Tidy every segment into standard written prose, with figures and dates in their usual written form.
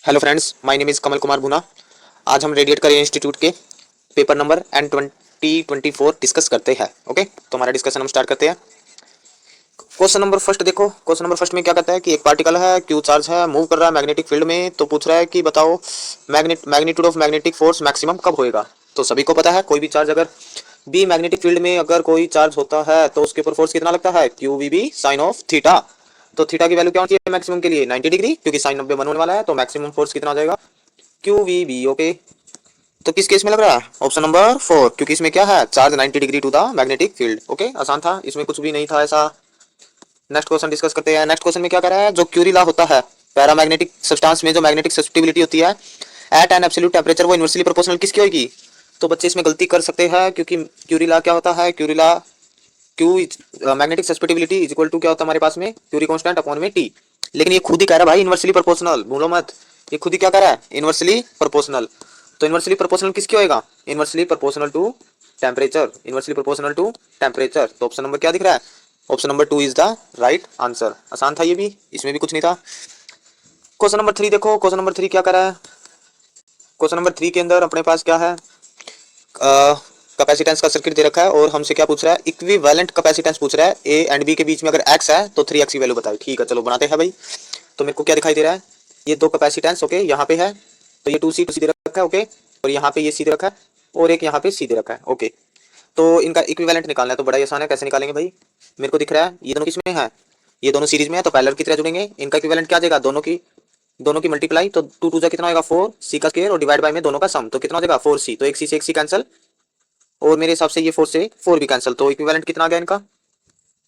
Hello friends, my name is Kamal Kumar Bhuna. आज हम Radiate Career Institute के पेपर नंबर N2024 डिस्कस करते हैं। ओके, तो हमारा डिस्कशन हम स्टार्ट करते हैं। क्वेश्चन नंबर फर्स्ट देखो। क्वेश्चन नंबर फर्स्ट में क्या कहता है कि एक पार्टिकल है, क्यू चार्ज है, मूव कर रहा है मैग्नेटिक फील्ड में। तो पूछ रहा है कि बताओ magnitude of magnetic force maximum कब होएगा। तो सभी को पता है, कोई भी चार्ज अगर बी मैग्नेटिक फील्ड में अगर कोई चार्ज होता है तो उसके ऊपर फोर्स कितना लगता है, q v B sine of theta. तो थीटा की वैल्यू क्या होती है मैक्सिमम के लिए, 90 डिग्री, क्योंकि साइन 90 बनने वाला है। तो मैक्सिमम फोर्स कितना आ जाएगा, क्यू वी बी। ओके, तो किस केस में लग रहा है, ऑप्शन नंबर 4, क्योंकि इसमें क्या है, charge 90 degree to the magnetic field. Okay, आसान था, इसमें कुछ भी नहीं था ऐसा। नेक्स्ट क्वेश्चन डिस्कस करते हैं। नेक्स्ट क्वेश्चन में क्या कर रहा है, जो क्यूरी लॉ होता है पैरामैग्नेटिक सब्सटेंस में, जो मैग्नेटिक सस्टेबिलिटी होती है एट एन एब्सोल्यूट टेम्परेचर, वो इनवर्सली प्रोपोर्शनल किसकी होगी। तो बच्चे इसमें गलती कर सकते हैं, क्योंकि क्यूरी लॉ क्या होता है, Curie law q magnetic susceptibility is equal to क्या होता है हमारे पास में, क्यूरी कांस्टेंट अपॉन में टी। लेकिन ये खुद ही कह रहा है भाई इनवर्सली प्रोपोर्शनल, भूलो मत, ये खुद ही क्या कह रहा है, इनवर्सली प्रोपोर्शनल। तो इनवर्सली प्रोपोर्शनल किसकी होएगा, inversely proportional to temperature, inversely proportional to temperature. तो ऑप्शन नंबर क्या दिख रहा है, option number 2 is the right answer. आसान था ये भी, इसमें भी कुछ नहीं था। क्वेश्चन नंबर 3 देखो। क्वेश्चन नंबर 3 क्या कर रहा है, क्वेश्चन नंबर 3 के अंदर अपने पास क्या है, कैपेसिटेंस का सर्किट दे रखा है और हमसे क्या पूछ रहा है, इक्विवेलेंट कैपेसिटेंस पूछ रहा है। ए एंड बी के बीच में अगर एक्स है तो 3x की वैल्यू बताए। ठीक है, चलो बनाते हैं भाई। तो मेरे को क्या दिखाई दे रहा है, ये दो कैपेसिटेंस ओके यहाँ पे है, तो ये 2C दे रखा है ओके, और यहाँ पे ये सी दे रखा है, और एक यहाँ पे सी दे रखा है ओके। तो इनका इक्विवेलेंट निकालना है, तो बड़ा ही आसान है। कैसे निकालेंगे भाई, मेरे को दिख रहा है ये दोनों किसमें है, ये दोनों सीरीज में है, तो पैरेलल की तरह जुड़ेंगे। इनका इक्विवेलेंट क्या आ जाएगा, दोनों की मल्टीप्लाई, तो 2 2 कितना होगा 4, सी का स्क्वायर और डिवाइड बाय में दोनों का सम, तो कितना हो जाएगा 4C। तो एक सी से एक सी कैंसिल, और मेरे हिसाब से ये 4 से 4 भी कैंसिल, तो इक्विवेलेंट कितना आ गया इनका,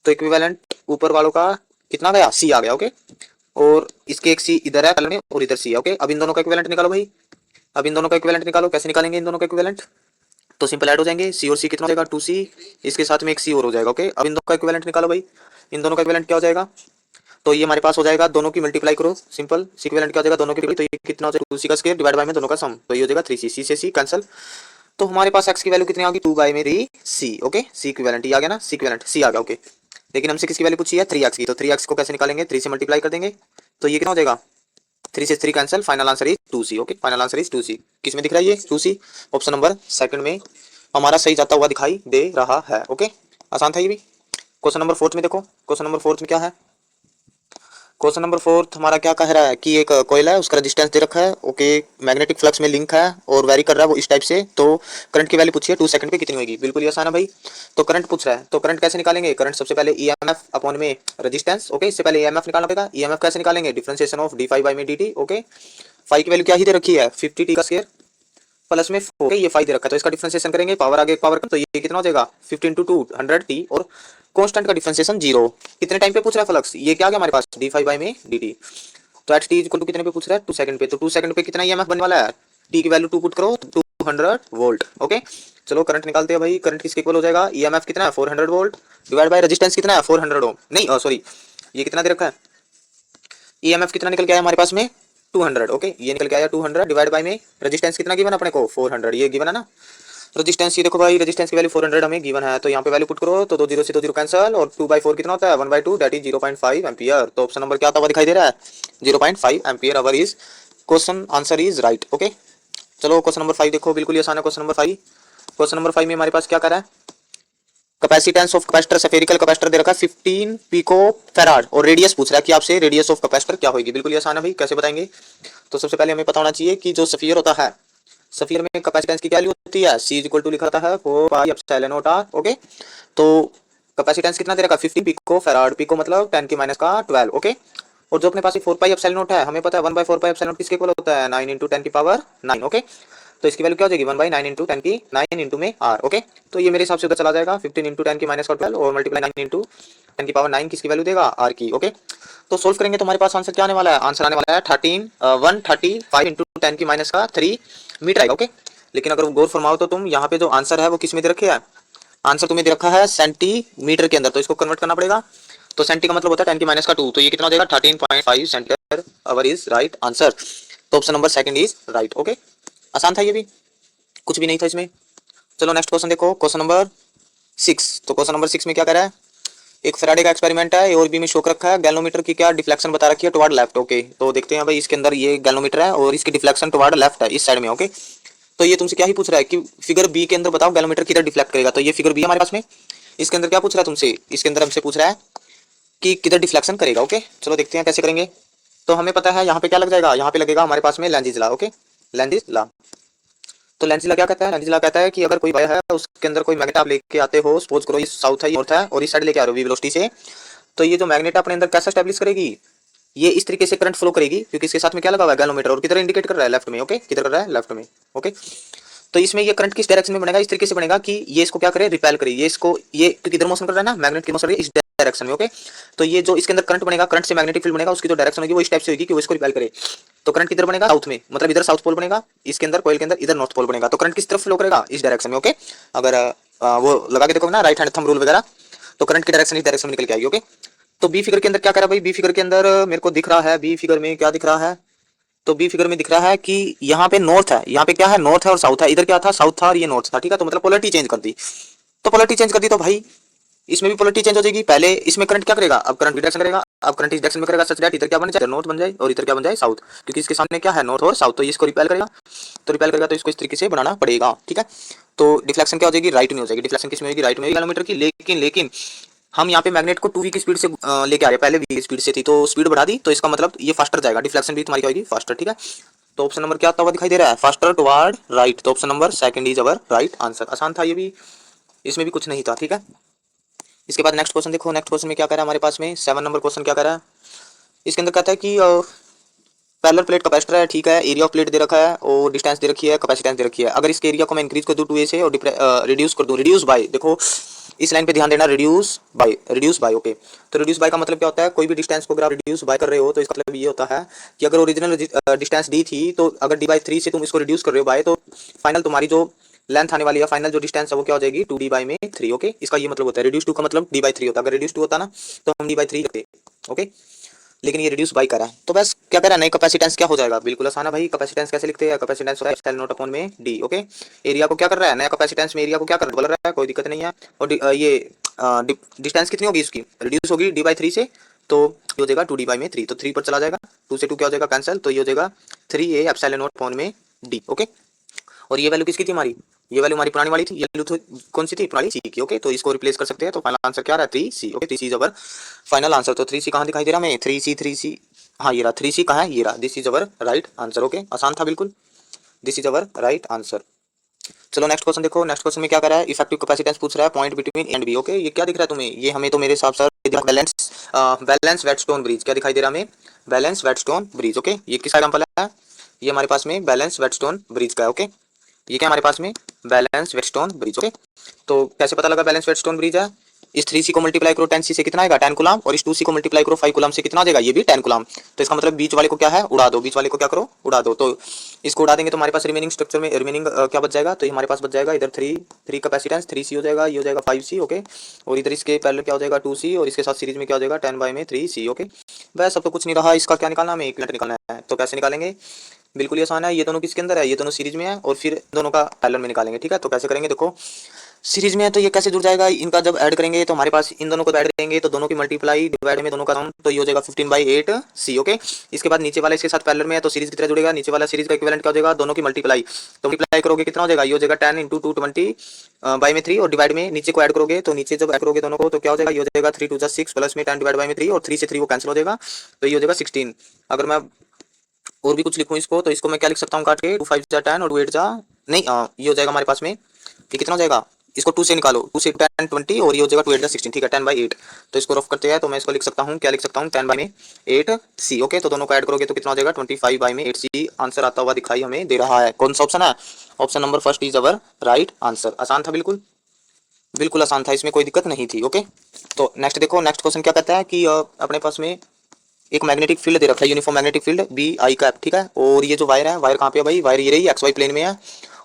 तो इक्विवेलेंट ऊपर वालों का कितना गया, सी आ गया ओके। और इसके एक सी इधर है कलर में और इधर सी है ओके। अब इन दोनों का इक्विवेलेंट निकालो भाई, अब इन दोनों का इक्विवेलेंट निकालो। कैसे निकालेंगे इन दोनों का इक्विवेलेंट, तो सिंपल ऐड हो जाएंगे, सी और सी कितना हो जाएगा 2C, इसके साथ में एक सी और हो जाएगा ओके। अब इन दोनों का इक्विवेलेंट निकालो भाई, इन दोनों का इक्विवेलेंट क्या हो जाएगा, तो ये हमारे पास हो जाएगा, दोनों की मल्टीप्लाई करो, सिंपल इक्विवेलेंट क्या हो जाएगा दोनों की, तो ये कितना हो जाएगा 2C का स्क्वायर डिवाइड बाय में दोनों का सम, तो ये हो जाएगा 3C, सी से सी कैंसिल। तो हमारे पास x की वैल्यू कितनी आ गई, 2 बाई में 3C ओके। सी इक्विवेलेंट ये आ गया ना, सी इक्विवेलेंट सी आ गया ओके। लेकिन हमसे किसकी वैल्यू पूछी है, 3x की, तो 3x को कैसे निकालेंगे, 3 से मल्टीप्लाई कर देंगे, तो ये कितना हो जाएगा, 3 से 3 cancel, final answer is 2C okay, final answer is 2C। किस में दिख रहा है ये 2C, ऑप्शन नंबर सेकंड में हमारा सही जाता हुआ दिखाई दे रहा है ओके। आसान था ये भी। क्वेश्चन नंबर 4 में देखो। क्वेश्चन नंबर 4 में क्या है, क्वेश्चन नंबर 4 हमारा क्या कह रहा है कि एक कॉइल है, उसका रेजिस्टेंस दे रखा है ओके, मैग्नेटिक फ्लक्स में लिंक है और वेरी कर रहा है वो इस टाइप से। तो करंट की वैल्यू पूछी है 2 सेकंड पे कितनी होगी, बिल्कुल ही आसान है भाई। तो करंट पूछ रहा है, तो करंट कैसे निकालेंगे, करंट सबसे पहले ईएमएफ अपॉन में रेजिस्टेंस ओके। इससे पहले ईएमएफ निकालना पड़ेगा, ईएमएफ कैसे निकालेंगे, differentiation of d phi by में dt ओके। फाई की वैल्यू क्या ही दे रखी है 50t का स्क्वायर प्लस में 4 ये 5 दे रखा है, तो इसका डिफरेंशिएशन करेंगे, पावर आगे पावर कम, तो ये कितना हो जाएगा 15 इंटू 2 100t, और कांस्टेंट का डिफरेंशिएशन 0। कितने टाइम पे पूछ रहा है फ्लक्स, ये क्या आ गया हमारे पास डी फाई बाई में dt। तो एट टी इक्वल टू कितने पे पूछ रहा है 2 सेकंड पे, तो 2 सेकंड पे कितना ईएमएफ बनने वाला है, टी की वैल्यू 2 पुट करो 200 वोल्ट ओके। चलो करंट निकालते हैं भाई, करंट किसके इक्वल हो जाएगा, ईएमएफ कितना है 400 वोल्ट डिवाइड बाय रेजिस्टेंस कितना है 400 ओम, नहीं सॉरी, ये कितना दे रखा है, ईएमएफ कितना निकल के आया हमारे पास में 200 ओके, ये निकल के आया 200 डिवाइड बाय में रेजिस्टेंस कितना गिवन अपने को 400, ये गिवन है ना। रेजिस्टेंस ये देखो भाई, रेजिस्टेंस की वैल्यू 400 हमें गिवन है, तो यहाँ पे वैल्यू पुट करो, तो 2 0 से 2 0 कैंसिल, और 2/4 कितना होता है 1/2, दैट इज 0.5 एम्पियर। तो ऑप्शन नंबर क्या आता हुआ दिखाई दे रहा है 0.5 ampere our is question answer is right okay. चलो क्वेश्चन नंबर 5 देखो, बिल्कुल ही आसान है क्वेश्चन नंबर 5। क्वेश्चन नंबर 5 में हमारे पास क्या कर रहा है, capacitance of capacitor, spherical capacitor दे रखा है 15 पिको फैराड, और रेडियस पूछ रहा है कि आपसे रेडियस ऑफ कैपेसिटर क्या होगी। बिल्कुल ही आसान है भाई, कैसे बताएंगे, तो सबसे पहले हमें पता होना चाहिए कि जो स्फीयर होता है, स्फीयर में कैपेसिटेंस की वैल्यू होती है C इक्वल टू लिखा होता है 4 pi epsilon not r okay. तो कैपेसिटेंस कितना दे रखा है 50 पिको फैराड, पिको मतलब 10 की माइनस का 12 ओके। और जो अपने पास 4 पाई एप्सिलॉन नॉट है, हमें पता है 1/4 पाई एप्सिलॉन नॉट किसके इक्वल होता है 9 × 10 की पावर 9 ओके। तो इसकी वैल्यू क्या हो जाएगी 1/9 इंटू 10 की 9 इंटू में r ओके। तो ये मेरे हिसाब से उधर चला जाएगा 15 इंटू 10 की माइनस का 12 और मल्टीप्लाई 9 इंटू 10 की पावर 9 किसकी वैल्यू देगा r की ओके। तो सोल्व करेंगे तो हमारे पास आंसर क्या आने वाला है, आंसर आने वाला है 135 इंटू 10 की माइनस का 3 मीटर आएगा ओके। लेकिन अगर गौर फरमाओ तो तुम यहाँ पे जो आंसर है वो किस में दे रखे है, आंसर तुम्हें दे रखा है सेंटीमीटर के अंदर, तो इसको कन्वर्ट करना पड़ेगा। तो सेंटी का मतलब होता है 10 की माइनस का 2, तो ये कितना हो जाएगा 13.5 centimetre our is right answer. तो option number second is right okay. आसान था ये भी, कुछ भी नहीं था इसमें। चलो नेक्स्ट क्वेश्चन देखो, क्वेश्चन नंबर 6। तो क्वेश्चन नंबर 6 में क्या कह रहा है, एक फैराडे का एक्सपेरिमेंट है, और भी में शो कर रखा है, गैल्वेनोमीटर की क्या डिफ्लेक्शन बता रखी है टुवर्ड लेफ्ट। ओके, तो देखते हैं भाई इसके अंदर ये गैल्वेनोमीटर है और इसकी डिफ्लेक्शन टुवर्ड लेफ्ट है, इस साइड में। ओके, तो ये तुमसे क्या ही पूछ रहा है कि फिगर बी के अंदर बताओ गैल्वेनोमीटर किधर डिफ्लेक्ट करेगा। तो ये फिगर बी हमारे पास में, इसके अंदर क्या पूछ रहा है तुमसे, इसके अंदर हमसे पूछ रहा है कि किधर डिफ्लेक्शन करेगा। ओके, चलो देखते हैं कैसे करेंगे। तो हमें पता है यहाँ पे क्या लग जाएगा, यहाँ पे लगेगा हमारे पास में Lenz's law. Okay, Lenz's law. तो लेंजिज लॉ क्या कहता है, लेंजिज लॉ कहता है कि अगर कोई वायर है उसके अंदर कोई मैग्नेट आप लेके आते हो, सपोज करो ये साउथ है, ये नॉर्थ है, और इस साइड लेके आ रहे हो वी वेलोसिटी से, तो ये जो मैग्नेट अपने अंदर कैसा स्टैब्लिश करेगी, ये इस तरीके से करंट फ्लो करेगी, क्योंकि इसके साथ में क्या लगा हुआ है गैल्वेनोमीटर, और किधर इंडिकेट कर रहा है, लेफ्ट में। ओके, किधर कर रहा है, लेफ्ट में। ओके, तो इसमें ये करंट किस डायरेक्शन में बनेगा, इस तरीके से बनेगा कि ये इसको क्या करे, रिपेल करे, ये इसको, ये क्योंकि इधर मोशन कर रहा है ना, मैग्नेट की मोशन इस डायरेक्शन में। ओके, तो ये जो इसके अंदर करंट बनेगा, करंट से मैग्नेटिक फील्ड बनेगा, उसकी जो डायरेक्शन होगी वो इस टाइप से होगी कि वो इसको रिपेल करे। तो करंट किधर बनेगा, साउथ में, मतलब इधर साउथ पोल बनेगा, इसके अंदर कॉइल के अंदर इधर नॉर्थ पोल बनेगा। तो करंट किस तरफ फ्लो करेगा, इस डायरेक्शन में। ओके, अगर वो लगा के देखोगे ना राइट हैंड थंब रूल वगैरह, तो करंट की डायरेक्शन इस डायरेक्शन में निकल के आएगी। ओके, तो बी फिगर के अंदर क्या कर रहा है भाई, बी फिगर के अंदर मेरे को दिख रहा है, बी फिगर में क्या दिख रहा है, तो बी फिगर में दिख रहा है कि यहाँ पे नॉर्थ है, यहाँ पे क्या है, नॉर्थ है और साउथ है, इधर क्या था, साउथ था और ये नॉर्थ था। ठीक है, तो मतलब पोलरिटी चेंज कर दी। तो पोलरिटी चेंज कर दी तो भाई इसमें भी पोलरिटी चेंज हो जाएगी। पहले इसमें करंट क्या करेगा, अब करंट डिडक्शन करेगा, अब करंट इस डायरेक्शन में करेगा सच दैट इधर क्या बन जाए, नॉर्थ बन जाए, और इधर क्या बन जाए, साउथ, क्योंकि इसके सामने क्या है, नॉर्थ और साउथ, तो इसको रिपेल करेगा। तो रिपेल करेगा तो इसको इस तरीके से बनाना पड़ेगा। ठीक है, तो डिफ्लेक्शन क्या हो जाएगी, राइट में हो जाएगी। डिफ्लेक्शन किस में होगी, राइट में होगी गैल्वेनोमीटर की। लेकिन हम यहाँ पे मैग्नेट को 2v की स्पीड से लेके आ रहे हैं, पहले v की स्पीड से थी, तो स्पीड बढ़ा दी, तो इसका मतलब ये फास्टर जाएगा, डिफ्लेक्शन भी तुम्हारी क्या होगी, फास्टर। ठीक है, तो ऑप्शन नंबर क्या आता हुआ दिखाई दे रहा है, फास्टर टुवर्ड राइट। तो option number second is our right answer. आसान था ये भी, इसमें भी कुछ नहीं था। ठीक है, इसके बाद नेक्स्ट क्वेश्चन देखो, नेक्स्ट क्वेश्चन में क्या कह रहा है हमारे पास में, 7 नंबर क्वेश्चन क्या कह रहा है, इसके अंदर कहता है कि पैरेलल प्लेट कैपेसिटर है। ठीक है, एरिया ऑफ प्लेट दे रखा है और डिस्टेंस दे रखी है, कैपेसिटेंस दे रखी है। अगर इसके एरिया को मैं इंक्रीज कर दूं 2a से और रिड्यूस कर दूं, रिड्यूस बाय, देखो इस लाइन पे ध्यान देना, reduce by, reduce by. Okay, तो रिड्यूस बाय का मतलब क्या होता है, कोई भी डिस्टेंस को अगर आप रिड्यूस बाय कर रहे हो तो इसका मतलब ये होता है कि अगर ओरिजिनल डिस्टेंस डी थी, तो अगर d/3 से तुम इसको रिड्यूस कर रहे हो बाय, तो फाइनल तुम्हारी जो लेंथ आने वाली है, फाइनल जो डिस्टेंस है वो क्या हो जाएगी, 2d/3। ओके, इसका ये मतलब होता है, रिड्यूस 2 का मतलब d/3 होता है। अगर रिड्यूस 2 होता ना तो हम d/3 करते। ओके, लेकिन ये रिड्यूस बाई करा है, तो बस क्या करा, नई कैपेसिटेंस क्या हो जाएगा, बिल्कुल आसान है भाई। कैपेसिटेंस कैसे लिखते हैं, कैपेसिटेंस होता है एप्सिलॉन नॉट अपॉन में डी। ओके, एरिया को क्या कर रहा है, नया कैपेसिटेंस में एरिया को क्या कर बोल रहा है, कोई दिक्कत नहीं है। और ये डिस्टेंस कितनी होगी इसकी, रिड्यूस होगी d/3 से, तो ये हो जाएगा 2d/3, तो 3 पर चला जाएगा, 2 से 2 क्या हो जाएगा, कैंसिल, तो ये हो जाएगा 3a एप्सिलॉन नॉट अपॉन में डी। ओके, और ये वैल्यू किसकी थी हमारी, ये वैल्यू हमारी पुरानी वाली थी, ये वैल्यू तो कौन सी थी, पुरानी सी की। ओके, तो इसको रिप्लेस कर सकते हैं, तो फाइनल आंसर क्या आ रहा है, 3c। Okay, 3c is our final answer. तो 3c कहाँ दिखाई दे रहा है हमें, 3c, हाँ ये रहा 3c कहाँ है, ये रहा, this is our right answer. Okay, आसान था बिल्कुल, this is our right answer. चलो नेक्स्ट क्वेश्चन देखो, नेक्स्ट क्वेश्चन में क्या कर रहा है, इफेक्टिव कैपेसिटेंस पूछ रहा है, point between A and B. Okay, ये क्या दिख रहा है तुम्हें, ये हमें तो मेरे हिसाब से बैलेंस बैलेंस वेटस्टोन ब्रिज, क्या दिखाई दे रहा है हमें, बैलेंस वेटस्टोन ब्रिज। ओके, ये किसका एग्जांपल है, ये हमारे पास में बैलेंस वेटस्टोन ब्रिज का है। ओके, ये क्या हमारे पास में बैलेंस वेटस्टोन ब्रिज। ओके, तो कैसे पता लगा बैलेंस वेटस्टोन ब्रिज है, इस 3c को मल्टीप्लाई करो 10c से कितना आएगा, 10 कूलम, और इस 2c को मल्टीप्लाई करो 5 कूलम से कितना आ जाएगा, ये भी 10 कूलम। तो इसका मतलब बीच वाले को क्या है, उड़ा दो, बीच वाले को क्या करो, उड़ा दो। तो इसको उड़ा देंगे तो हमारे पास रिमेनिंग स्ट्रक्चर में रिमेनिंग क्या बच जाएगा, तो ये हमारे पास बच जाएगा इधर 3 कैपेसिटेंस 3c हो जाएगा, ये हो जाएगा 5c। ओके, और इधर इसके पैरेलल क्या हो जाएगा 2c, और इसके साथ सीरीज में क्या हो जाएगा 10/3c। ओके, बस अब तो कुछ नहीं रहा, इसका क्या निकालना, हमें इक्विवेलेंट निकालना है। तो कैसे निकालेंगे, बिल्कुल ही आसान है, ये दोनों किसके अंदर है, ये दोनों सीरीज में है, और फिर दोनों का पैरेलल में निकालेंगे। ठीक है, तो कैसे करेंगे, देखो सीरीज में है तो ये कैसे जुड़ जाएगा, इनका जब ऐड करेंगे तो हमारे पास इन दोनों को ऐड करेंगे तो दोनों की मल्टीप्लाई डिवाइड में दोनों का सम, तो ये हो जाएगा 15/8c। ओके, इसके बाद नीचे वाला इसके साथ पैरेलल में है तो सीरीज की तरह जुड़ेगा, नीचे वाला सीरीज का इक्विवेलेंट क्या हो जाएगा, दोनों की मल्टीप्लाई, तो मल्टीप्लाई करोगे कितना हो जाएगा, ये हो जाएगा 10 × 220/3, और डिवाइड में नीचे को ऐड करोगे, तो नीचे जब ऐड करोगे दोनों को तो क्या हो जाएगा, ये हो जाएगा 3 × 6 प्लस में 10/3, और 3 से 3 वो कैंसिल हो जाएगा, तो ये हो जाएगा 16। अगर मैं और भी कुछ लिखूं इसको, तो इसको मैं क्या लिख सकता हूँ काट के, 2 5 जा 10 और 2 8 जा नहीं, ये हो जाएगा हमारे पास में, ये कितना हो जाएगा, इसको 2 से निकालो, 2 से 10 20, और ये हो जाएगा 2 8 जा 16। ठीक है, 10/8, तो इसको रफ करते हैं, तो मैं इसको लिख सकता हूँ, क्या लिख सकता हूँ, 10/8c। ओके, तो दोनों को ऐड करोगे तो कितना हो जाएगा 25/8c आंसर आता हुआ दिखाई हमें दे रहा है। कौन सा ऑप्शन है, option number first is our right answer. आसान था बिल्कुल, बिल्कुल आसान था, इसमें कोई दिक्कत नहीं थी। ओके, तो नेक्स्ट देखो, नेक्स्ट क्वेश्चन क्या कहता है कि अपने पास में एक मैग्नेटिक फील्ड दे रखा है, uniform magnetic field BI cap. ठीक है, और ये जो वायर है, वायर कहाँ पे है भाई, वायर ये रही XY प्लेन में है,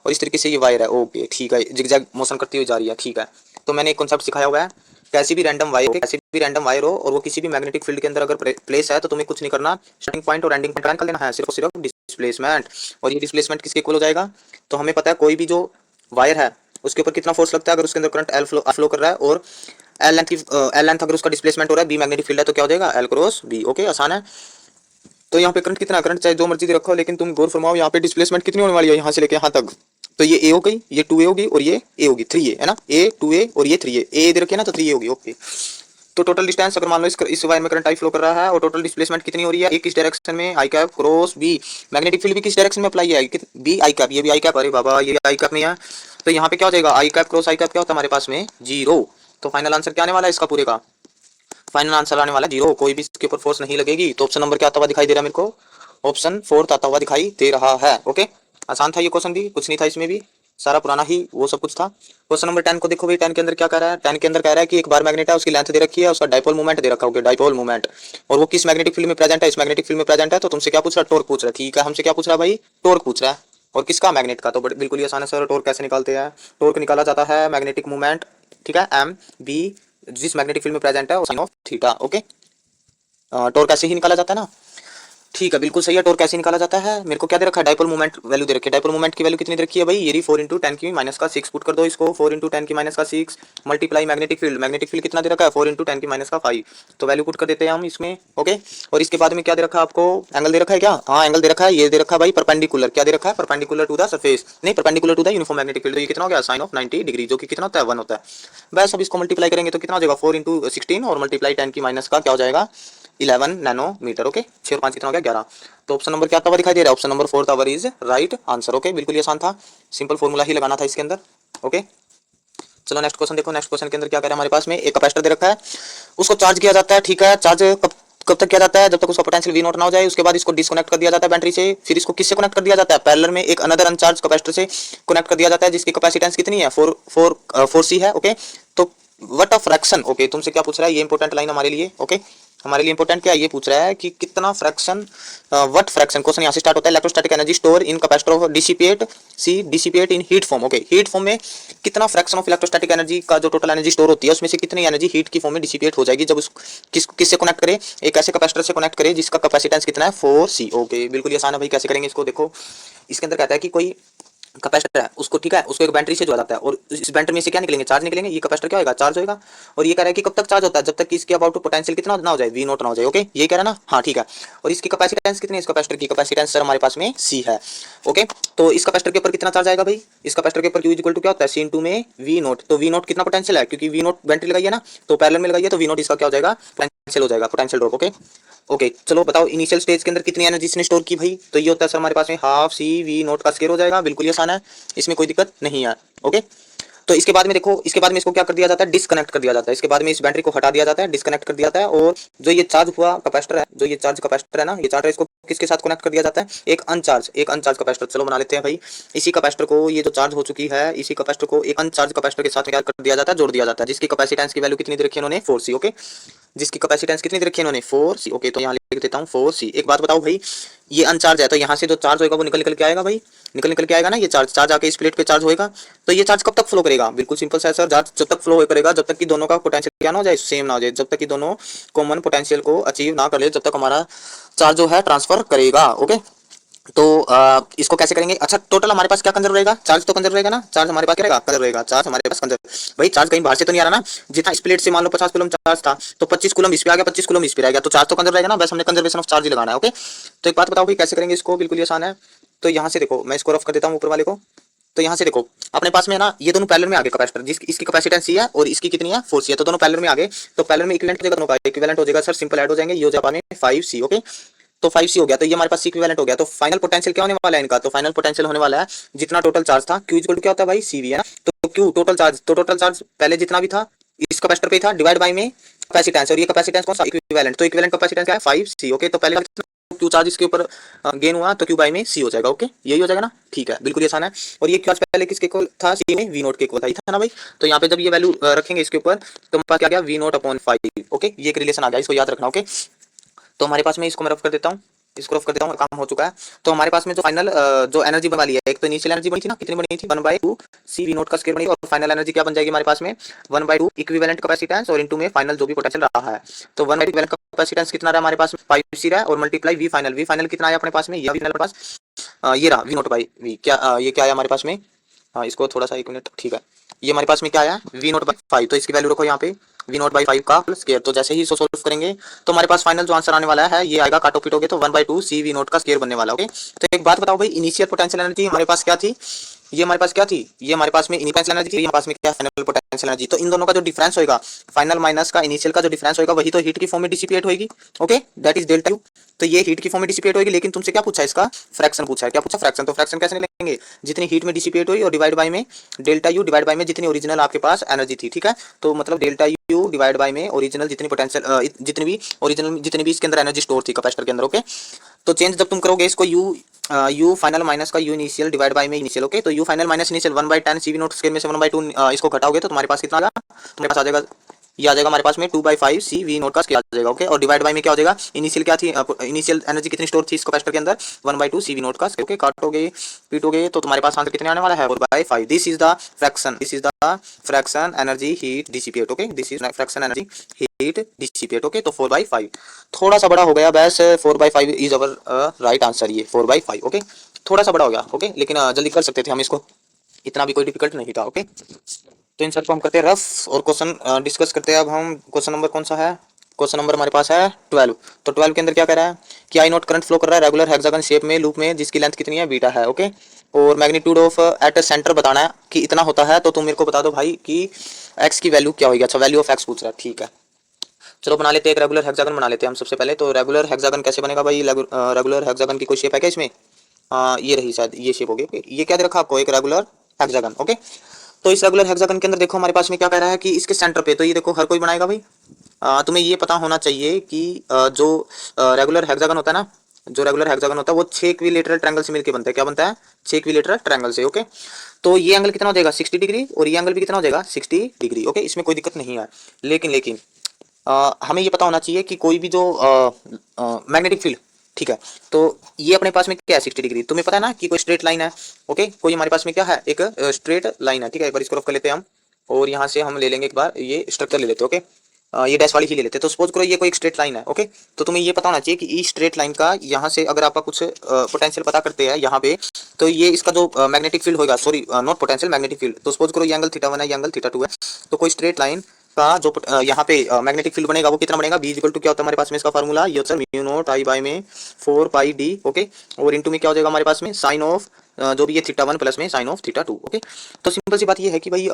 और इस तरीके से ये वायर है। ओके, ठीक है, जिगजैग मोशन करती हुई जा रही है। ठीक है, तो मैंने एक कॉन्सेप्ट सिखाया हुआ है, कैसी भी रैंडम वायर, कैसी भी रैंडम वायर हो और वो किसी भी मैग्नेटिक फील्ड के अंदर अगर प्लेस है, तो तुम्हें कुछ नहीं करना, स्टार्टिंग पॉइंट और एंडिंग पॉइंट निकाल लेना है, सिर्फ और सिर्फ डिस्प्लेसमेंट। और ये डिस्प्लेसमेंट किसके इक्वल हो जाएगा, तो हमें पता है कोई भी जो वायर है उसके ऊपर कितना फोर्स लगता है, अगर उसके अंदर करंट L फ्लो कर रहा है, और एल लेंथ अगर उसका डिस्प्लेसमेंट हो रहा है, बी मैग्नेटिक फील्ड है, तो क्या हो जाएगा एल क्रॉस बी। ओके, आसान है। तो यहाँ पे करंट कितना, करंट चाहे जो मर्जी दे रखो, लेकिन तुम गौर फरमाओ यहाँ पे डिस्प्लेसमेंट कितनी होने वाली है यहाँ से लेके यहाँ तक। तो ये ए हो गई, ये 2A होगी और ये ए होगी, 3A है ना, ए 2A और ये 3A, ए दे रखे ना तो 3A होगी। ओके, तो टोटल डिस्टेंस अगर मान लो इस वायर में करंट आई फ्लो कर रहा है और टोटल डिस्प्लेसमेंट कितनी हो रही है, एक इस डायरेक्शन में I cap cross B, magnetic field भी किस डायरेक्शन में अप्लाई है, बी आई कैप, ये भी आई कैप, अरे बाबा ये आई कैप नहीं है, तो यहाँ पे क्या हो जाएगा आई कैप क्रॉस आई कैप क्या होता है हमारे पास में 0। तो फाइनल आंसर क्या आने वाला है इसका पूरे का, फाइनल आंसर आने वाला 0, कोई भी इसके ऊपर फोर्स नहीं लगेगी। तो ऑप्शन नंबर क्या आता हुआ दिखाई दे रहा है मेरे को, ऑप्शन 4 आता हुआ दिखाई दे रहा है। ओके, आसान था ये क्वेश्चन भी, कुछ नहीं था इसमें भी, सारा पुराना ही वो सब कुछ था। क्वेश्चन नंबर 10 को देखो भाई, 10 के अंदर क्या कह रहा है, 10 के अंदर कह रहा है कि एक बार मैग्नेट है, उसकी लेंथ दे रखी है, उसका डाइपोल मूवमेंट दे रखा होगा, डाइपोल मूवमेंट, और वो किस मैग्नेटिक फील्ड में प्रेजेंट है, इस मैग्नेटिक फील्ड में प्रेजेंट है। तो तुमसे क्या पूछ रहा है, टॉर्क पूछ रहा है। ठीक है, हमसे क्या पूछ रहा है भाई, टॉर्क पूछ रहा है, और किसका, मैग्नेट का। तो बिल्कुल ही आसान है सर, टॉर्क कैसे निकालते हैं, टॉर्क निकाला जाता है मैग्नेटिक मूवमेंट, ठीक है, एम बी जिस मैग्नेटिक फील्ड में प्रेजेंट है sine of theta. Okay, torque ऐसे ही निकाला जाता है ना, ठीक है, बिल्कुल सही है। टॉर्क कैसे निकाला जाता है, मेरे को क्या दे रखा है, डाइपोल मोमेंट वैल्यू दे रखी है। डाइपोल मोमेंट की वैल्यू कितनी दे रखी है भाई, ये रही 4 इंटू 10 की माइनस का 6, पुट कर दो इसको, 4 इंटू 10 की माइनस का 6 multiply magnetic field, magnetic field कितना दे रखा है 4 इंटू 10 की माइनस का 5, तो वैल्यू पुट कर देते हैं हम इसमें। ओके, और इसके बाद में क्या दे रखा है आपको, एंगल दे रखा है क्या, हाँ एंगल दे रखा है, ये दे रखा है भाई परपेंडिकुलर, क्या दे रखा है परपेंडिकुलर टू द सरफेस, नहीं perpendicular to the uniform magnetic field, तो ये कितना हो गया साइन ऑफ 90 डिग्री, जो कि कितना होता है 1 होता है। बस अब इसको मल्टीप्लाई करेंगे तो कितना हो जाएगा 4 इंटू 16 और मल्टीप्लाई 10 की माइनस का क्या हो जाएगा 11 नैनोमीटर। ओके, 6 और 5 कितना हो गया 11। तो ऑप्शन नंबर क्या आता हुआ दिखाई दे रहा है, option number 4 tower is right answer. Okay, बिल्कुल आसान था, सिंपल फॉर्मूला ही लगाना था इसके अंदर। ओके, चलो नेक्स्ट क्वेश्चन देखो, नेक्स्ट क्वेश्चन के अंदर क्या कह रहा है हमारे पास में, एक कैपेसिटर दे रखा है, उसको चार्ज किया जाता है, ठीक है, चार्ज कब तक किया जाता है, जब तक उसका पोटेंशियल वी नॉट ना हो जाए। उसके बाद इसको डिस्कनेक्ट कर दिया जाता है बैटरी से, फिर इसको किससे कनेक्ट कर दिया जाता है, पैरेलल में एक अनदर अनचार्ज कैपेसिटर से कनेक्ट कर दिया जाता है, जिसकी कैपेसिटेंस कितनी है 4C है। ओके, तो व्हाट अ फ्रैक्शन, ओके तुमसे क्या पूछ रहा है, ये इंपॉर्टेंट लाइन हमारे लिए। ओके, हमारे लिए इंपॉर्टेंट क्या है, ये पूछ रहा है कि कितना फ्रैक्शन, व्हाट फ्रैक्शन, क्वेश्चन यहाँ से स्टार्ट होता है, electrostatic energy store in capacitor of dissipate, C dissipate in heat form. Okay, heat form में कितना फ्रैक्शन ऑफ इलेक्ट्रोस्टैटिक एनर्जी का जो टोटल एनर्जी स्टोर होती है, उसमें से कितनी एनर्जी हीट की फॉर्म में डिसिपेट हो जाएगी जब उस किससे कनेक्ट करे, एक ऐसे कैपेसिटर से कनेक्ट करे जिसका कैपेसिटेंस कितना है 4C। ओके, बिल्कुल आसान है भाई, कैसे करेंगे इसको देखो, इसके अंदर कहता है कि कोई कैपेसिटर है उसको, ठीक है, उसको एक बैटरी से जोड़ा जाता है और इस बैटरी में से क्या निकलेंगे, चार्ज निकलेंगे, ये कैपेसिटर क्या होगा चार्ज होगा। और ये कह रहा है कि कब तक चार्ज होता है, जब तक कि इसके अबाउट पोटेंशियल कितना ना हो जाए, वी नॉट ना हो जाए। ओके, ये कह रहा है ना, हाँ ठीक है। और इसकी कैपेसिटेंस कितनी है, इस कैपेसिटर की कैपेसिटेंस सर हमारे पास में C है। ओके, तो इस कैपेसिटर के ऊपर कितना चार्ज आएगा भाई, इस कैपेसिटर के ऊपर Q इक्वल टू क्या होता है C इंटू में वी नॉट। तो वी नॉट कितना पोटेंशियल है, क्योंकि वी नॉट बैटरी लगाई है ना, तो पैरेलल में लगाई है, तो वी नॉट इसका क्या हो जाएगा पोटेंशियल हो जाएगा, पोटेंशियल ड्रॉप। ओके, ओके चलो बताओ इनिशियल स्टेज के अंदर कितनी एनर्जी इसने स्टोर की भाई, तो ये होता है सर हमारे पास में हाफ C V नॉट का स्क्वायर हो जाएगा, बिल्कुल आसान है, इसमें कोई दिक्कत नहीं है। ओके, तो इसके बाद में देखो, इसके बाद में इसको क्या कर दिया जाता है, डिस्कनेक्ट कर दिया जाता है, इसके बाद में इस बैटरी को हटा दिया जाता है, डिस्कनेक्ट कर दिया जाता है, और जो ये चार्ज हुआ कैपेसिटर है, जो ये चार्ज कैपेसिटर है ना, ये चार्ज है, इसको किसके साथ कनेक्ट कर दिया जाता है, एक अनचार्ज कैपेसिटर, चलो बना लेते हैं भाई। इसी कैपेसिटर को, ये जो चार्ज हो चुकी है, इसी कैपेसिटर को एक अनचार्ज कैपेसिटर के साथ क्या कर दिया जाता है, जोड़ दिया जाता है, जिसकी कैपेसिटेंस की वैल्यू कितनी दे रखी है इन्होंने 4C। ओके, जिसकी कैपेसिटेंस कितनी दे रखी है इन्होंने 4C। ओके, तो यहाँ लिख देता हूँ 4C। एक बात बताओ भाई, ये अनचार्ज है, तो यहाँ से जो चार्ज होगा वो निकल निकल के आएगा भाई, निकल के आएगा ना, ये चार्ज आके इस प्लेट पे चार्ज होएगा, तो ये चार्ज कब तक फ्लो करेगा, बिल्कुल सिंपल सा है सर, चार्ज जब तक फ्लो करेगा जब तक कि दोनों का पोटेंशियल क्या ना हो जाए, सेम ना हो जाए, जब तक कि दोनों कॉमन पोटेंशियल को अचीव ना कर ले, जब तक हमारा चार्ज जो है ट्रांसफर करेगा। ओके, तो इसको कैसे करेंगे, अच्छा टोटल हमारे पास क्या कंजर्व रहेगा, चार्ज तो कंजर्व रहेगा ना, चार्ज हमारे पास क्या रहेगा, कंजर्व रहेगा, चार्ज हमारे पास कंजर्व। भाई चार्ज कहीं बाहर से तो नहीं आ रहा ना, जितना इस प्लेट से मान लो 50 कूलम चार्ज था, तो 25 कूलम इस पे आ गया, 25 कूलम इस पे आ गया, तो चार्ज तो कंजर्व रहेगा ना, बस हमने कंजर्वेशन ऑफ चार्ज ही लगाना है। ओके, तो एक बात बताओ भाई कैसे करेंगे इसको, बिल्कुल आसान है। तो यहाँ से देखो, मैं इसको रफ कर देता हूँ ऊपर वाले को, तो यहाँ से देखो अपने पास में ना, ये दोनों पैरेलल में आ गए कैपेसिटर, जिसकी इसकी कैपेसिटेंस C है और इसकी कितनी है 4C है, तो दोनों पैरेलल में आ गए, तो पैरेलल में इक्विवेलेंट हो जाएगा, दोनों का इक्विवेलेंट हो जाएगा सर, सिंपल ऐड हो जाएंगे, ये हो जाएगा 5C। ओके, तो 5C हो गया, तो ये हमारे पास C इक्विवेलेंट हो गया, तो फाइनल पोटेंशियल क्या होने वाला है इनका, तो फाइनल पोटेंशियल होने वाला है जितना टोटल चार्ज था, Q इक्वल टू क्या होता है भाई CV है ना, तो Q टोटल चार्ज, तो टोटल चार्ज पहले जितना भी था इस कैपेसिटर पे था, डिवाइड बाय में कैपेसिटेंस, और ये कैपेसिटेंस कौन सा इक्विवेलेंट, तो इक्विवेलेंट कैपेसिटेंस क्या है 5C। ओके, तो पहले Q चार्ज इसके ऊपर गेन हुआ तो Q बाय में C हो जाएगा। ओके, यही हो जाएगा ना, ठीक है, बिल्कुल आसान है। और ये चार्ज पहले किसके इक्वल था, C में V नॉट के इक्वल था ना भाई, तो यहाँ पे जब ये वैल्यू रखेंगे इसके ऊपर, तो हमारे पास क्या गया V नॉट अपॉन 5। ओके, ये एक रिलेशन आ गया, इसको याद रखना। ओके, तो हमारे पास में इसको मैं रफ कर देता हूँ, इसको रफ कर देता हूँ, काम हो चुका है। तो हमारे पास में जो फाइनल जो एनर्जी बन वाली है, एक तो इनिशियल एनर्जी बनी थी ना, कितनी बनी थी 1/2 C V नॉट का स्क्वायर बनी, और फाइनल एनर्जी क्या बन जाएगी हमारे पास में 1/2 इक्विवेलेंट कैपेसिटेंस और इनटू में फाइनल जो भी पोटेंशियल रहा है, तो 1/2 इक्विवेलेंट कैपेसिटेंस कितना रहा हमारे पास 5C रहा, और मल्टीप्लाई V फाइनल कितना है अपने पास में, ये V फाइनल पास ये रहा V नॉट बाई V, क्या ये क्या है हमारे पास में, हाँ इसको थोड़ा सा 1 मिनट, ठीक है, ये हमारे पास में क्या आया V नॉट बाई 5, तो इसकी वैल्यू रखो यहाँ पे वी नॉट बाई 5 का स्केयर। तो जैसे ही इसको सोल्व करेंगे तो हमारे पास फाइनल जो आंसर आने वाला है ये आएगा, काटो पीटोगे तो 1/2 सी वी नॉट का स्केयर बनने वाला। ओके, तो एक बात बताओ भाई, इनिशियल पोटेंशियल एनर्जी हमारे पास क्या थी, ये हमारे पास क्या थी, ये हमारे पास में इनिशियल एनर्जी थी, हमारे पास में क्या फाइनल पोटेंशियल एनर्जी। तो इन दोनों का जो डिफरेंस होगा, फाइनल माइनस का इनिशियल का जो डिफरेंस होगा, वही तो हीट की फॉर्म में डिसिपेट होगी। Okay, that is delta U. तो ये हीट की फॉर्म में डिसिपेट होगी, लेकिन तुमसे क्या पूछा है, इसका फ्रैक्शन पूछा है। क्या पूछा, फ्रैक्शन। तो फ्रैक्शन कैसे निकालेंगे, जितनी हीट में डिसिपेट हुई और डिवाइड बाय में डेल्टा यू डिवाइड बाय में जितनी ओरिजिनल आपके पास एनर्जी थी। ठीक है, तो मतलब डेल्टा यू डिवाइड बाय में ओरिजिनल जितनी पोटेंशियल जितनी भी ओरिजिनल जितनी भी इसके अंदर एनर्जी स्टोर थी कैपेसिटर के अंदर। ओके, तो चेंज जब तुम करोगे इसको यू फाइनल माइनस का यू इनिशियल डिवाइड बाय में इनिशियल। ओके, तो U final minus initial 1/10 C V naught square में से 1/2 इसको घटाओगे तो तुम्हारे पास कितना आएगा, तुम्हारे पास आ जाएगा, ये आ जाएगा हमारे पास में 2/5 सी वी नोट का स्केयर आ जाएगा। ओके, और डिवाइड बाय में क्या हो जाएगा, इनिशियल क्या थी, इनिशियल एनर्जी कितनी स्टोर थी इस कैपेसिटर के अंदर, 1/2 सी वी नोट का स्केयर। ओके, काटोगे पीटोगे तो तुम्हारे पास आंसर कितने आने वाला है, 4/5। This is the fraction, this is the fraction energy heat dissipate. Okay, this is fraction energy heat dissipate. Okay, तो 4/5 थोड़ा सा बड़ा हो गया बस, 4/5 इज अवर राइट आंसर, ये 4/5। ओके, थोड़ा सा बड़ा हो गया। ओके, लेकिन जल्दी कर सकते थे हम इसको, इतना भी कोई डिफिकल्ट नहीं था। ओके, तो इन सब को हम करते हैं रफ और क्वेश्चन डिस्कस करते हैं। अब हम क्वेश्चन नंबर कौन सा है, क्वेश्चन नंबर हमारे पास है 12। तो 12 के अंदर क्या कह रहा है कि आई नोट करंट फ्लो कर रहा है रेगुलर हेक्सागन शेप में लूप में, जिसकी लेंथ कितनी है, बीटा है। ओके, और मैग्नीट्यूड ऑफ एट सेंटर बताना है कि इतना होता है। तो तुम मेरे को बता दो भाई कि एक्स की वैल्यू क्या होगी। अच्छा, वैल्यू ऑफ एक्स पूछ रहा है, ठीक है। चलो बना लेते हैं, एक रेगुलर हेक्सागन बना लेते हैं हम सबसे पहले। तो रेगुलर हेक्सागन कैसे बनेगा भाई, रेगुलर हेक्सागन की कोई शेप है क्या इसमें, ये रही शायद, ये शेप होगी। ये क्या दे रखा आपको, एक रेगुलर हेक्सागन। ओके, तो इस रेगुलर हेक्सागन के अंदर देखो हमारे पास में क्या कह रहा है कि इसके सेंटर पे, तो ये देखो हर कोई बनाएगा भाई। तुम्हें ये पता होना चाहिए कि जो रेगुलर हेक्सागन होता है ना, जो रेगुलर हेक्सागन होता है वो 6 इक्विलेटरल ट्रायंगल से मिलकर बनता है। क्या बनता है, 6 इक्विलेटरल ट्रायंगल से। ओके, तो ये एंगल कितना हो जाएगा, 60 डिग्री, और ये एंगल भी कितना हो जाएगा, 60 डिग्री। ओके, इसमें कोई दिक्कत नहीं है, लेकिन लेकिन हमें ये पता होना चाहिए कि कोई भी जो मैग्नेटिक फील्ड, ठीक है, तो ये अपने पास में क्या है, 60 डिग्री। तुम्हें पता है ना कि कोई स्ट्रेट लाइन है। ओके, कोई हमारे पास में क्या है, एक स्ट्रेट लाइन है। ठीक है, एक बार इसको रफ कर लेते हैं हम, और यहाँ से हम ले लेंगे एक बार ये स्ट्रक्चर ले लेते हैं। ओके, ये डैश वाली ही ले लेते हैं। तो सपोज करो ये कोई एक स्ट्रेट लाइन है। ओके, तो तुम्हें ये पता होना चाहिए कि इस स्ट्रेट लाइन का यहाँ से अगर आप कुछ पोटेंशियल पता करते हैं यहाँ पे, तो ये इसका जो मैग्नेटिक फील्ड होगा, sorry not potential, magnetic field. तो सपोज करो ये एंगल थीटा 1 है, ये एंगल थीटा 2 है। तो कोई स्ट्रेट लाइन का जो यहाँ पे मैग्नेटिक फील्ड बनेगा वो कितना बनेगा, बी इक्वल टू क्या होता है हमारे पास में इसका फार्मूला, ये होता है म्यू नॉट आई बाय में 4πd। ओके, और इनटू में क्या हो जाएगा हमारे पास में साइन ऑफ जो भी ये थीटा 1 प्लस में साइन ऑफ थीटा 2। ओके, तो सिंपल सी बात ये है कि भाई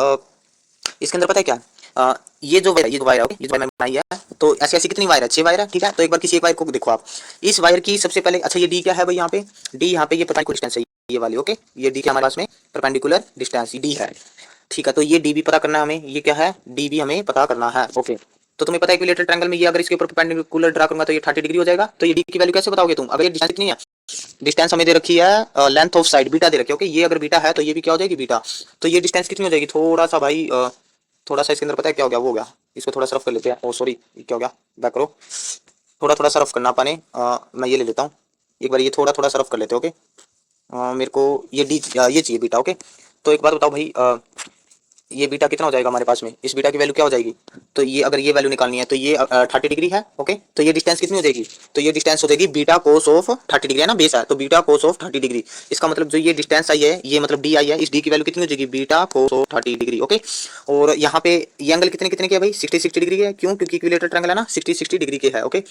इसके अंदर पता है क्या, ये जो वायर है, ये जो वायर है, ओके, ये जो वायर मैंने बनाई है, तो ऐसी ऐसी कितनी वायर है, 6 वायर है। ठीक है, तो एक बार किसी एक वायर को देखो आप, इस वायर की सबसे पहले, अच्छा ये डी क्या है भाई, यहाँ पे डी, यहाँ पे ये परपेंडिकुलर डिस्टेंस है ये वाली। ओके, ये डी क्या हमारे पास में परपेंडिकुलर डिस्टेंस डी है। ठीक है, तो ये डी भी पता करना है हमें, ये क्या है, डी भी हमें पता करना है। ओके, तो तुम्हें पता है इक्विलेटरल ट्रायंगल में ये अगर इसके ऊपर परपेंडिकुलर ड्रा करूंगा तो ये 30 डिग्री हो जाएगा। तो ये डी की वैल्यू कैसे बताओगे तुम, अगर ये डिस्टेंस कितनी है, डिस्टेंस हमें दे रखी है लेंथ ऑफ साइड बीटा दे रखी है। ओके, ये अगर बीटा है तो ये भी क्या हो जाएगी, बीटा। तो ये डिस्टेंस कितनी हो जाएगी, थोड़ा सा भाई थोड़ा सा इसके अंदर पता है क्या हो गया, वो हो गया, इसको थोड़ा सा रफ कर लेते हैं। ओ सॉरी, क्या हो गया, बैक करो, थोड़ा थोड़ा सा रफ करना पाने, मैं ये ले लेता हूँ एक बार, ये थोड़ा थोड़ा सा रफ कर लेते हैं। ओके, मेरे को ये डी ये चाहिए बीटा। ओके, तो एक बात बताओ भाई, ये बीटा कितना हो जाएगा हमारे पास में, इस बीटा की वैल्यू क्या हो जाएगी, तो ये अगर ये वैल्यू निकालनी है तो ये 30 डिग्री है। ओके, तो ये डिस्टेंस कितनी हो जाएगी, तो ये डिस्टेंस हो जाएगी बीटा कोस ऑफ 30 डिग्री है ना, बेस है, तो बीटा कोस ऑफ 30 डिग्री। इसका मतलब जो ये डिस्टेंस आई है, ये मतलब डी आई है, इस डी की वैल्यू कितनी हो जाएगी, beta cos of 30 degree. Okay, और यहाँ पे ये एंगल कितने कितने के है भाई, 60 डिग्री के है। क्यों, क्योंकि इक्विलेटरल ट्रायंगल है ना, 60 डिग्री के है। ओके,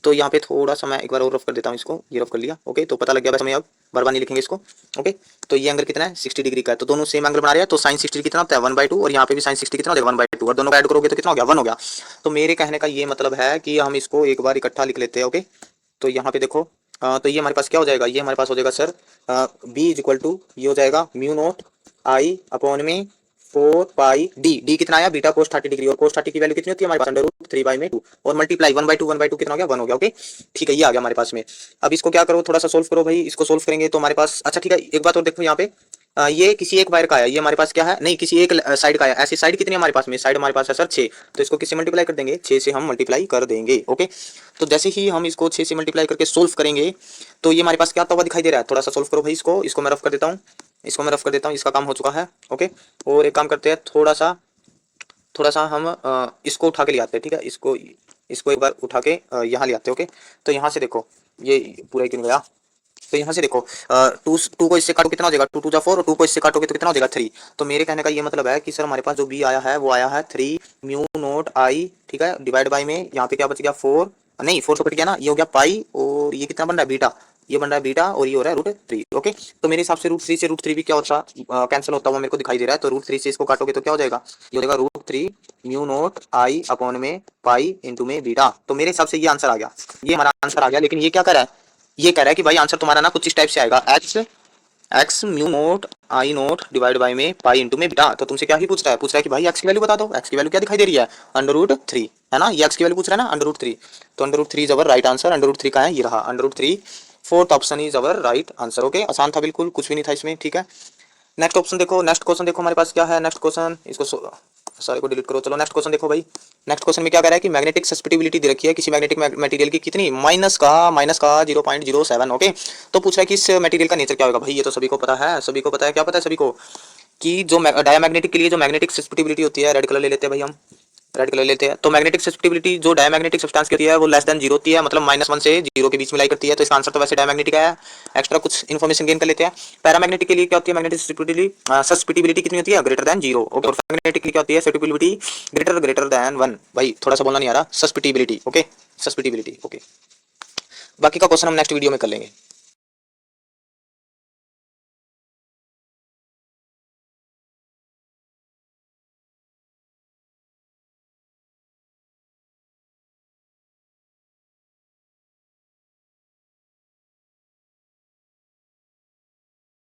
तो यहाँ पे थोड़ा सा मैं एक बार और रफ कर देता हूँ इसको, ये रफ कर लिया। ओके, तो पता लग गया बस हमें, अब बार बार नहीं लिखेंगे इसको। ओके, तो ये एंगल कितना है, 60 डिग्री का है, तो दोनों सेम एंगल बना रहे हैं। तो साइन 60 कितना होता है, 1/2, और यहाँ पे भी साइन 60 कितना हो जाएगा, 1/2, और दोनों को ऐड करोगे तो कितना हो गया, 1 हो गया। तो मेरे कहने का ये मतलब है कि हम इसको एक बार इकट्ठा लिख लेते हैं। ओके, तो यहाँ पे देखो, तो ये हमारे पास क्या हो जाएगा, ये हमारे पास हो जाएगा sir B is equal to, ये हो जाएगा म्यू नॉट आई अपॉन में 4πd, डी कितना आया, बीटा कोस 30 डिग्री, और कोस 30 की वैल्यू कितनी होती है हमारे पास, √3/2, और मल्टीप्लाई 1/2 कितना हो गया, 1 हो गया। ओके, ठीक है, ये आ गया हमारे पास में। अब इसको क्या करो, थोड़ा सा सोल्व करो भाई, इसको सोल्व करेंगे तो हमारे पास, अच्छा ठीक है, एक बात और देखो यहाँ पे, ये किसी एक वायर का है, ये हमारे पास क्या है, नहीं किसी एक साइड का है। ऐसी साइड कितनी है हमारे पास में, साइड हमारे पास है सर 6, तो इसको किससे मल्टीप्लाई कर देंगे, 6 से हम मल्टीप्लाई कर देंगे। ओके, तो जैसे ही हम इसको 6 से मल्टीप्लाई करके सोल्व करेंगे तो ये हमारे पास क्या आता हुआ दिखाई दे रहा है, थोड़ा सा सोल्व करो भाई इसको मैं रफ कर देता हूँ, इसको मैं रफ कर देता हूँ, इसका काम हो चुका है। ओके, और एक काम करते हैं, थोड़ा सा हम इसको उठा के ले आते हैं। ठीक है, इसको एक बार उठा के यहाँ ले आते हैं। ओके, तो यहाँ से देखो ये पूरा क्यों गया, तो यहाँ से देखो टू टू को इससे काटो कितना हो जाएगा, 2 2 जा 4 और 2 को इससे काटोगे तो कितना हो जाएगा 3। तो मेरे कहने का ये मतलब है कि सर हमारे पास जो बी आया है वो आया है 3 म्यू नोट आई, ठीक है, डिवाइड बाई में यहाँ पे क्या बच गया 4, नहीं 4 तो कट गया ना, ये हो गया पाई और ये कितना बन रहा है बीटा, ये बन रहा है बीटा और ये हो रहा है √3। ओके, तो मेरे हिसाब से √3 से √3 भी क्या होता कैंसिल होता हुआ मेरे को दिखाई दे रहा है। तो √3 से इसको काटोगे तो क्या हो जाएगा, ये हो जाएगा √3 म्यू नोट आई अपॉन में पाई इंटू में बीटा। तो मेरे हिसाब से ये आंसर आ गया, ये हमारा आंसर आ गया। लेकिन ये क्या कर रहा है, ये कह रहा है कि भाई आंसर तुम्हारा ना कुछ इस टाइप से आएगा, x mu naught I note divide by में पाई इंटू में बीटा। तो तुमसे क्या ही पूछ रहा है कि भाई एक्स की वैल्यू बता दो, एक्स की वैल्यू क्या दिखाई दे रही है, √3 है ना, ये एक्स की वैल्यू पूछ रहा है ना √3। तो √3 इज अवर राइट आंसर, √3 का है ये रहा √3, fourth option is our right answer. Okay, आसान था बिल्कुल, कुछ भी नहीं था इसमें, ठीक है। नेक्स्ट ऑप्शन देखो, नेक्स्ट क्वेश्चन देखो हमारे पास क्या है। नेक्स्ट क्वेश्चन, इसको सारे को डिलीट करो। चलो नेक्स्ट क्वेश्चन देखो भाई। नेक्स्ट क्वेश्चन में क्या कह रहा है कि मैग्नेटिक सस्पिटिबिलिटी दे रखी है किसी मैग्नेटिक मटेरियल की कितनी, माइनस का 0.07। ओके, तो पूछ रहा है कि इस मटेरियल का नेचर क्या होगा। भाई ये तो सभी को पता है, सभी को पता है, क्या पता है सभी को कि जो डायमैग्नेटिक के लिए जो मैग्नेटिक सस्पिटिबिलिटी होती है, रेड कलर ले लेते हैं भाई हम, रेड कलर लेते हैं। तो मैग्नेटिक सस्पिटिबिलिटी जो डायमैग्नेटिक सब्सटेंस की होती है वो लेस देन 0 होती है, मतलब -1 से 0 के बीच में लाई करती है। तो इसका आंसर तो वैसे डायमैग्नेटिक है, एक्स्ट्रा कुछ इन्फॉर्मेशन गेन कर लेते हैं। पैरामैग्नेटिक के लिए क्या होती है, मैग्नेटिक सस्पिटिबिलिटी कितनी होती है, ग्रेटर देन 0। और मैग्नेटिक के लिए क्या होती है, सस्पिटिबिलिटी ग्रेटर देन 1। भाई थोड़ा सा बोलना नहीं आ रहा, सस्पिटिबिलिटी। ओके, सस्पिटिबिलिटी। ओके, बाकी का क्वेश्चन हम नेक्स्ट वीडियो में कर लेंगे।